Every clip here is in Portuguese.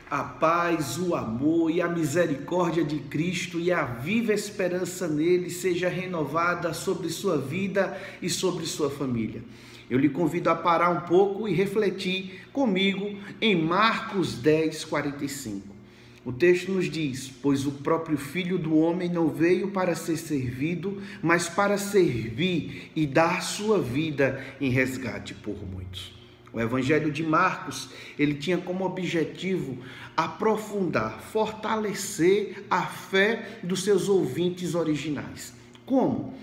A paz, o amor e a misericórdia de Cristo e a viva esperança nele seja renovada sobre sua vida e sobre sua família. Eu lhe convido a parar um pouco e refletir comigo em Marcos 10, 45. O texto nos diz: pois o próprio Filho do Homem não veio para ser servido, mas para servir e dar sua vida em resgate por muitos. O Evangelho de Marcos, ele tinha como objetivo aprofundar, fortalecer a fé dos seus ouvintes originais. Como?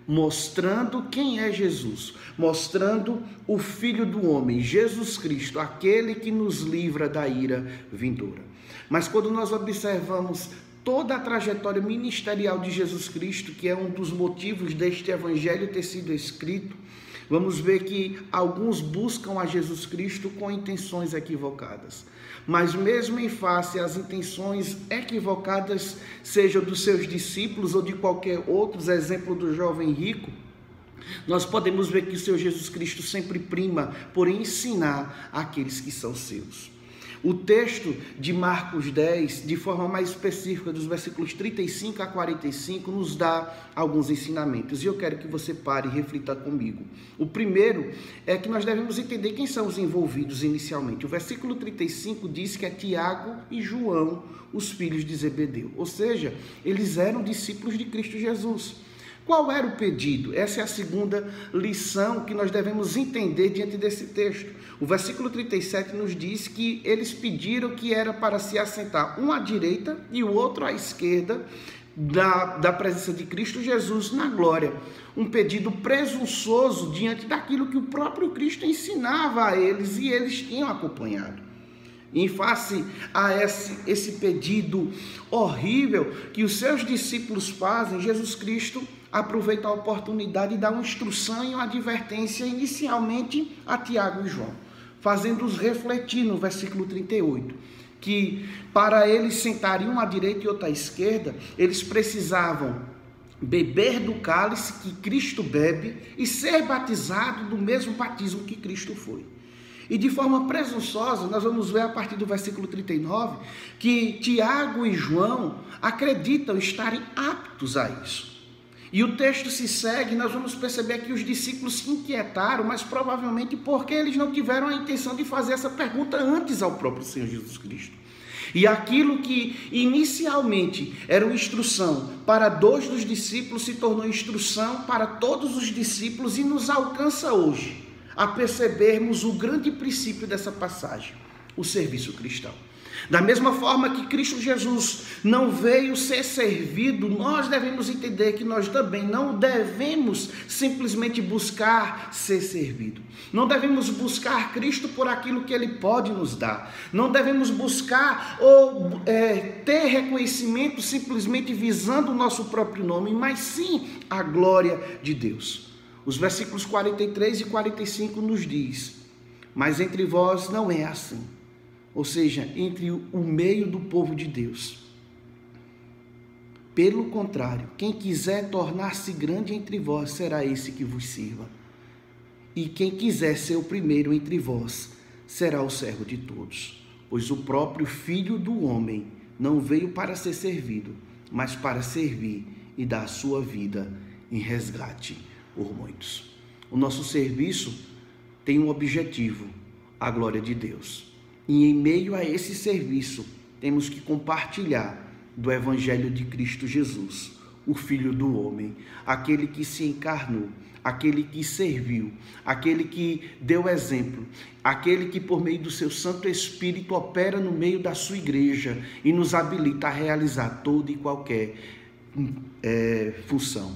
Mostrando quem é Jesus, mostrando o Filho do Homem, Jesus Cristo, aquele que nos livra da ira vindoura. Mas quando nós observamos toda a trajetória ministerial de Jesus Cristo, que é um dos motivos deste Evangelho ter sido escrito, vamos ver que alguns buscam a Jesus Cristo com intenções equivocadas. Mas mesmo em face às intenções equivocadas, seja dos seus discípulos ou de qualquer outro, exemplo do jovem rico, nós podemos ver que o Senhor Jesus Cristo sempre prima por ensinar aqueles que são seus. O texto de Marcos 10, de forma mais específica, dos versículos 35 a 45, nos dá alguns ensinamentos. E eu quero que você pare e reflita comigo. O primeiro é que nós devemos entender quem são os envolvidos inicialmente. O versículo 35 diz que é Tiago e João, os filhos de Zebedeu. Ou seja, eles eram discípulos de Cristo Jesus. Qual era o pedido? Essa é a segunda lição que nós devemos entender diante desse texto. O versículo 37 nos diz que eles pediram que era para se assentar um à direita e o outro à esquerda da presença de Cristo Jesus na glória. Um pedido presunçoso diante daquilo que o próprio Cristo ensinava a eles e eles tinham acompanhado. Em face a esse pedido horrível que os seus discípulos fazem, Jesus Cristo aproveita a oportunidade e dá uma instrução e uma advertência inicialmente a Tiago e João, fazendo-os refletir no versículo 38, que para eles sentarem um à direita e outro à esquerda, eles precisavam beber do cálice que Cristo bebe e ser batizado do mesmo batismo que Cristo foi. E de forma presunçosa, nós vamos ver a partir do versículo 39, que Tiago e João acreditam estarem aptos a isso. E o texto se segue, nós vamos perceber que os discípulos se inquietaram, mas provavelmente porque eles não tiveram a intenção de fazer essa pergunta antes ao próprio Senhor Jesus Cristo. E aquilo que inicialmente era uma instrução para 2 dos discípulos se tornou instrução para todos os discípulos e nos alcança hoje a percebermos o grande princípio dessa passagem, o serviço cristão. Da mesma forma que Cristo Jesus não veio ser servido, nós devemos entender que nós também não devemos simplesmente buscar ser servido. Não devemos buscar Cristo por aquilo que Ele pode nos dar. Não devemos buscar ou ter reconhecimento simplesmente visando o nosso próprio nome, mas sim a glória de Deus. Os versículos 43 e 45 nos diz: mas entre vós não é assim. Ou seja, entre o meio do povo de Deus. Pelo contrário, quem quiser tornar-se grande entre vós, será esse que vos sirva. E quem quiser ser o primeiro entre vós, será o servo de todos. Pois o próprio Filho do Homem não veio para ser servido, mas para servir e dar a sua vida em resgate por muitos. O nosso serviço tem um objetivo: a glória de Deus. E em meio a esse serviço, temos que compartilhar do Evangelho de Cristo Jesus, o Filho do Homem, aquele que se encarnou, aquele que serviu, aquele que deu exemplo, aquele que por meio do seu Santo Espírito opera no meio da sua igreja e nos habilita a realizar toda e qualquer função.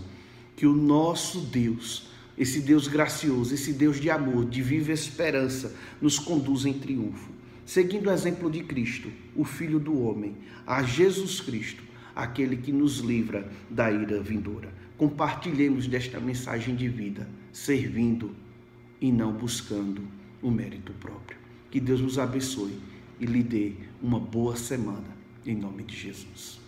Que o nosso Deus, esse Deus gracioso, esse Deus de amor, de viva esperança, nos conduza em triunfo. Seguindo o exemplo de Cristo, o Filho do Homem, a Jesus Cristo, aquele que nos livra da ira vindoura. Compartilhemos desta mensagem de vida, servindo e não buscando o mérito próprio. Que Deus nos abençoe e lhe dê uma boa semana, em nome de Jesus.